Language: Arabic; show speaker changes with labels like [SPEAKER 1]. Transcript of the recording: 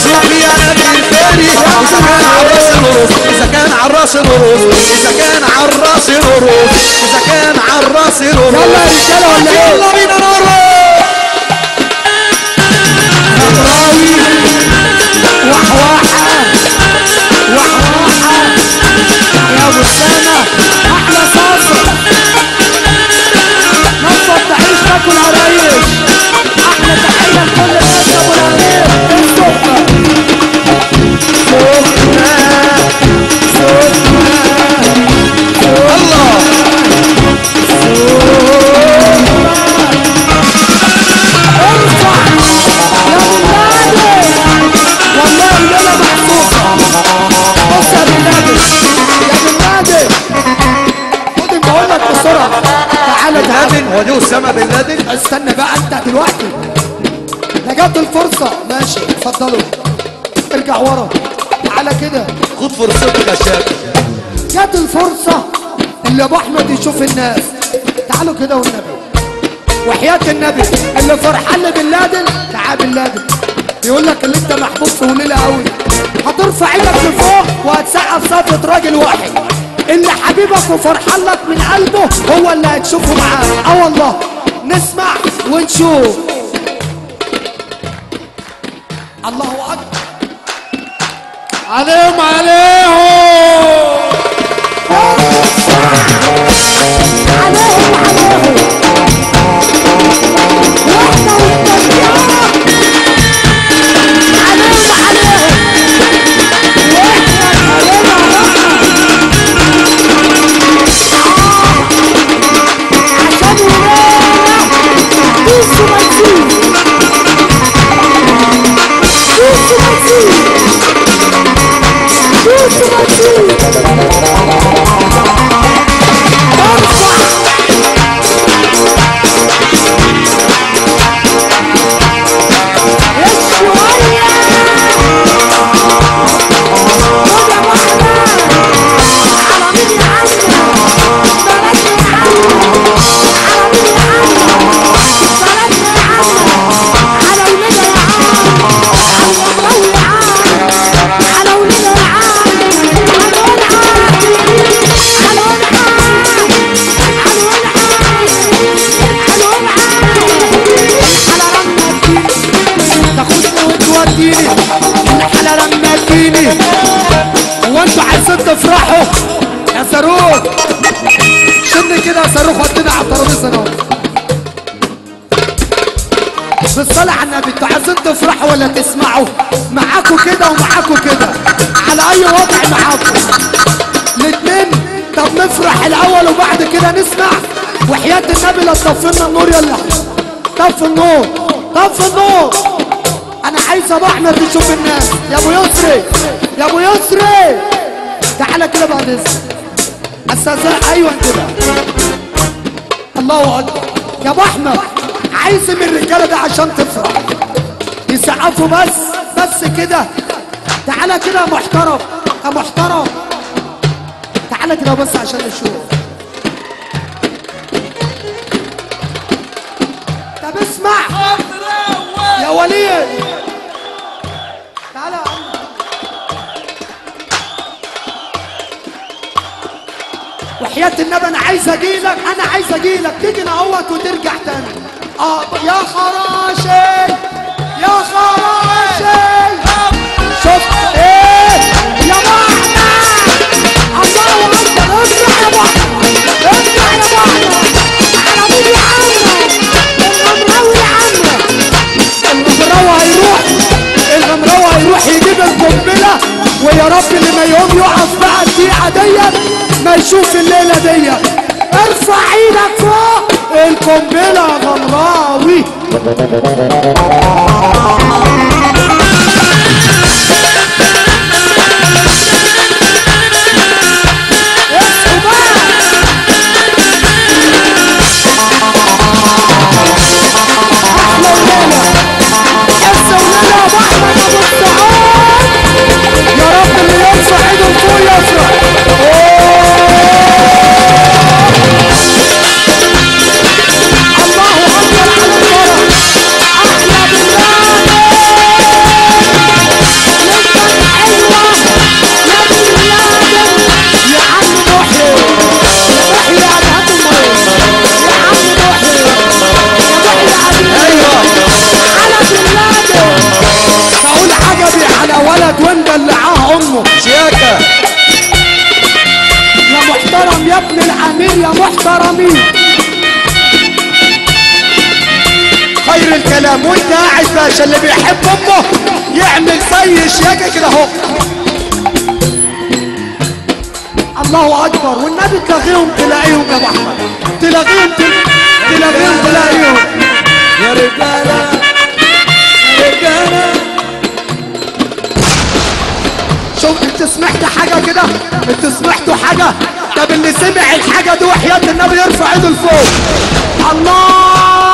[SPEAKER 1] شوف يا نبي الفاري اذا كان عالراس الرز، اذا كان عالراس الرز، اذا كان عالراس الرز، اذا كان عالراس الرز.
[SPEAKER 2] يلا يا رجاله ولا ايه؟
[SPEAKER 1] يلا بينا نروح.
[SPEAKER 2] غمراوي وحواحه وحواحه يا ابو السنه احلى صاصه نصب تعيش تاكل عرايش. احلى تحيه لكل الناس يا ابو العريس. السفره
[SPEAKER 1] الله
[SPEAKER 2] ارفع يا بلادي والله الليله محسوسه. بص يا بلادي يا بلادي خد بقول لك بسرعه. تعالى
[SPEAKER 1] بن لادن. هو دي اسامه بن لادن؟
[SPEAKER 2] استنى بقى انت دلوقتي ده جت الفرصه. ماشي اتفضلوا ارجع ورا. تعالى كده
[SPEAKER 1] خد فرصتك يا شاب.
[SPEAKER 2] جت الفرصه اللي ابو احمد يشوف الناس. تعالوا كده والنبي وحياه النبي اللي فرحان بن لادن. تعال بن لادن بيقول لك اللي انت محبوب في وليله قوي. هترفع ايدك لفوق وهتسقف صفة راجل واحد. اللي حبيبك وفرحان لك من قلبه هو اللي هتشوفه معاك. اه والله نسمع ونشوف. الله اكبر
[SPEAKER 3] عليهم عليهم
[SPEAKER 2] عليهم عليهم واحنا والتانية عليهم عليهم واحنا علينا عشان ورانا دوسوا مزيد دوسوا مزيد دوسوا مزيد. هو انتوا عايزين تفرحوا يا صاروخ؟ شن كده يا صاروخ ودينا على الترابيزه اهو. بالصلاة على النبي انتوا عايزين تفرحوا ولا تسمعوا؟ معاكوا كده ومعاكوا كده على اي وضع معاكوا الاتنين. طب نفرح الاول وبعد كده نسمع. وحياة النبي لا تطفي لنا النور. يلا طفي النور طفي النور. انا عايز ابو احمد يشوف الناس. يا ابو يسري يا ابو يسري تعالى كده بعد اذنك. استاذن ايوه كده. الله اكبر يا ابو احمد. عايز من الرجاله ده عشان تفرح يسقفوا بس كده. تعالى كده يا محترم يا محترم. تعالى كده بس عشان نشوف. طب اسمع يا وليد. تعالى يا عم. وحياة النبي انا عايز اجيلك. انا عايز اجيلك تيجي نعوض وترجع تاني. يا خراشي يا خراشي. شفت ايه يا بعض؟ الله اكبر. ارجع يا بعض ارجع يا بعض. على مين يا عم؟ الغمراوي يا عم. الغمراوي هيروح يجيب القنبله. ويا رب اللي ما يقوم يقف بقى الدقيقه ديت ما يشوف الليله ديت. ارفع ايدك فوق. القنبله يا غمراوي. الله اكبر على الفرح. احلى بالله محترمين. خير الكلام وانت قاعد باشا، اللي بيحب امه يعمل زي شياكه كده اهو. الله اكبر. والنبي تلاقيهم تلاقيهم يا ابو احمد، تلاقيهم تلاقيهم
[SPEAKER 1] يا رجاله يا رجاله.
[SPEAKER 2] شوف انت سمعت حاجه كده؟ انت سمعتوا حاجه؟ طب اللي سمع الحاجه دي وحياه النبي يرفع ايده لفوق. الله